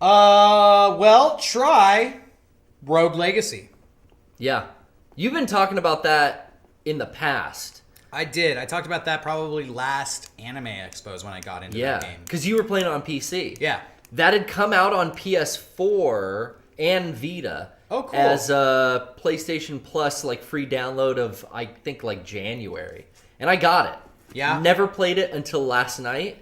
Well, try Rogue Legacy. Yeah. You've been talking about that in the past. I did. I talked about that probably last Anime Expos when I got into that game. Because you were playing it on PC. Yeah. That had come out on PS4 and Vita. Oh, cool. As a PlayStation Plus like free download of, I think, like January. And I got it. Yeah. Never played it until last night.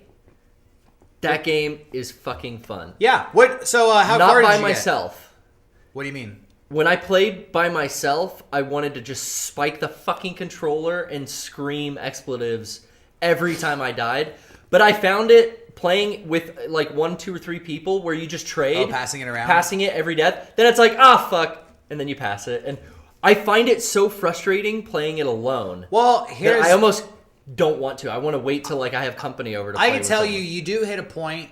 That game is fucking fun. Yeah. What? So how Not far did by you myself. Get? What do you mean? When I played by myself, I wanted to just spike the fucking controller and scream expletives every time I died. But I found it playing with like 1, 2, or 3 people where you just trade. Oh, passing it around? Passing it every death. Then it's like, fuck. And then you pass it. And I find it so frustrating playing it alone. Well, I almost don't want to. I want to wait till like I have company over to play I can with tell someone. you do hit a point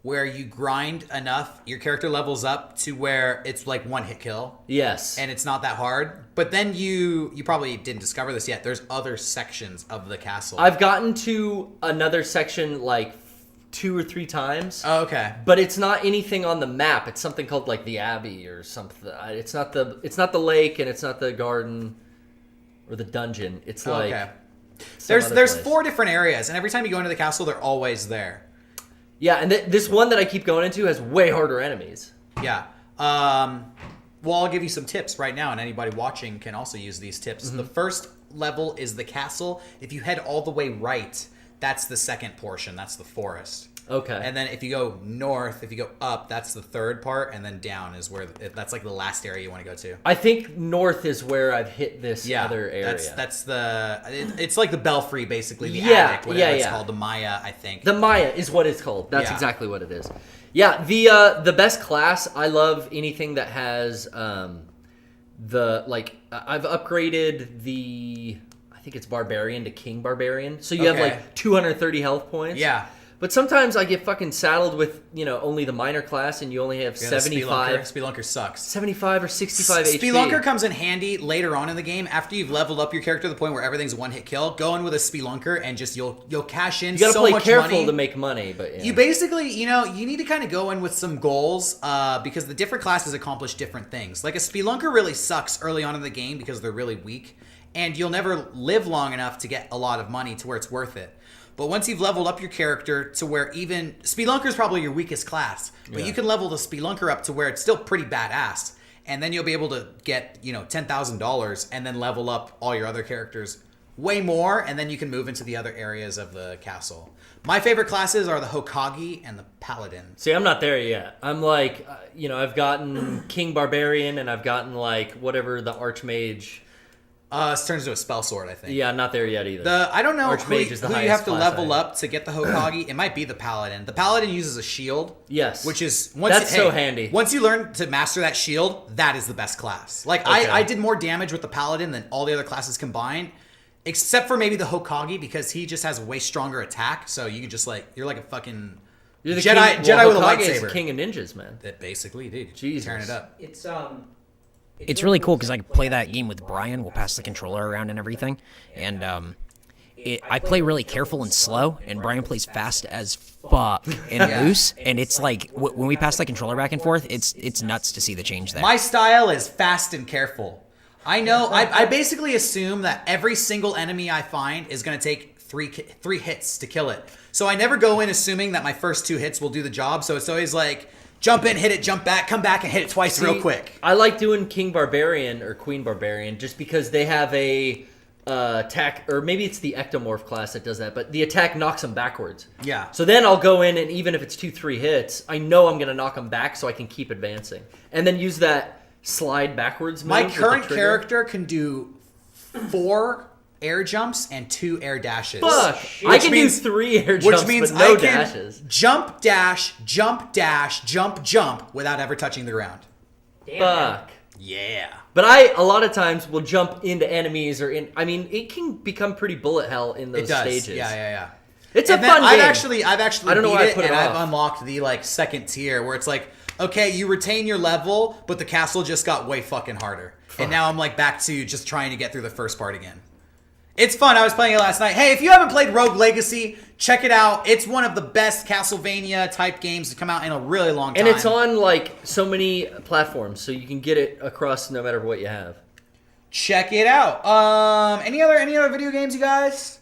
where you grind enough, your character levels up to where it's like one hit kill. Yes. And it's not that hard. But then you probably didn't discover this yet. There's other sections of the castle. I've gotten to another section like 2 or 3 times. Oh, okay. But it's not anything on the map. It's something called like the Abbey or something. It's not the lake and it's not the garden or the dungeon. It's like There's 4 different areas, and every time you go into the castle, they're always there. Yeah, and this one that I keep going into has way harder enemies. Yeah. Well, I'll give you some tips right now, and anybody watching can also use these tips. Mm-hmm. The first level is the castle. If you head all the way right, that's the second portion. That's the forest. Okay. And then if you go north, if you go up, that's the third part, and then down is where that's like the last area you want to go to. I think north is where I've hit this other area. That's it's like the belfry, basically, the attic, whatever it's called, the Maya, I think. The Maya is what it's called. That's exactly what it is. Yeah, the best class. I love anything that has I've upgraded the, I think it's Barbarian to King Barbarian. So you have like 230 health points. Yeah. But sometimes I get fucking saddled with, only the minor class and you only have 75. Spelunker sucks. 75 or 65 HP. Spelunker comes in handy later on in the game after you've leveled up your character to the point where everything's one hit kill. Go in with a Spelunker and just you'll cash in so much money. You gotta play careful to make money, but you basically, you need to kind of go in with some goals because the different classes accomplish different things. Like a Spelunker really sucks early on in the game because they're really weak, and you'll never live long enough to get a lot of money to where it's worth it. But once you've leveled up your character to where even Spelunker is probably your weakest class, but you can level the Spelunker up to where it's still pretty badass, and then you'll be able to get $10,000 and then level up all your other characters way more, and then you can move into the other areas of the castle. My favorite classes are the Hokage and the Paladin. See, I'm not there yet. I'm like, I've gotten King Barbarian and I've gotten like whatever the Archmage. It turns into a spell sword, I think. Yeah, I'm not there yet either. I don't know Archmage is the who you highest have to level up to get the Hokage. It might be the Paladin. The Paladin uses a shield. Yes. Which is... so handy. Once you learn to master that shield, that is the best class. Like, okay. I did more damage with the Paladin than all the other classes combined, except for maybe the Hokage, because he just has a way stronger attack, so you can just, you're like a fucking... You're the Jedi with a lightsaber. Is the king of ninjas, man. That basically, dude. Jesus. Tearing it up. It's really cool because I can play that game with Brian. We'll pass the controller around and everything. And I play really careful and slow, and Brian plays fast as fuck and loose. And it's like, when we pass the controller back and forth, it's nuts to see the change there. My style is fast and careful. I know, I basically assume that every single enemy I find is going to take three hits to kill it. So I never go in assuming that my first 2 hits will do the job. So it's always like... Jump in, hit it, jump back, come back and hit it twice real quick. I like doing King Barbarian or Queen Barbarian just because they have a attack, or maybe it's the Ectomorph class that does that, but the attack knocks them backwards. Yeah. So then I'll go in, and even if it's 2-3 hits, I know I'm going to knock them back so I can keep advancing. And then use that slide backwards move. My current character can do 4 air jumps and 2 air dashes. Fuck! I can do 3 air jumps, which means but no I can dashes. Jump, dash, jump without ever touching the ground. Damn. Fuck. Yeah. But I, a lot of times, will jump into enemies or in... I mean, it can become pretty bullet hell in those stages. Yeah. It's a fun game. I've actually I don't know beat why I it, put it and off. I've unlocked the second tier where it's like, okay, you retain your level, but the castle just got way fucking harder. And now I'm back to just trying to get through the first part again. It's fun. I was playing it last night. Hey, if you haven't played Rogue Legacy, check it out. It's one of the best Castlevania type games to come out in a really long time. And it's on like so many platforms, so you can get it across no matter what you have. Check it out. Any other video games, you guys?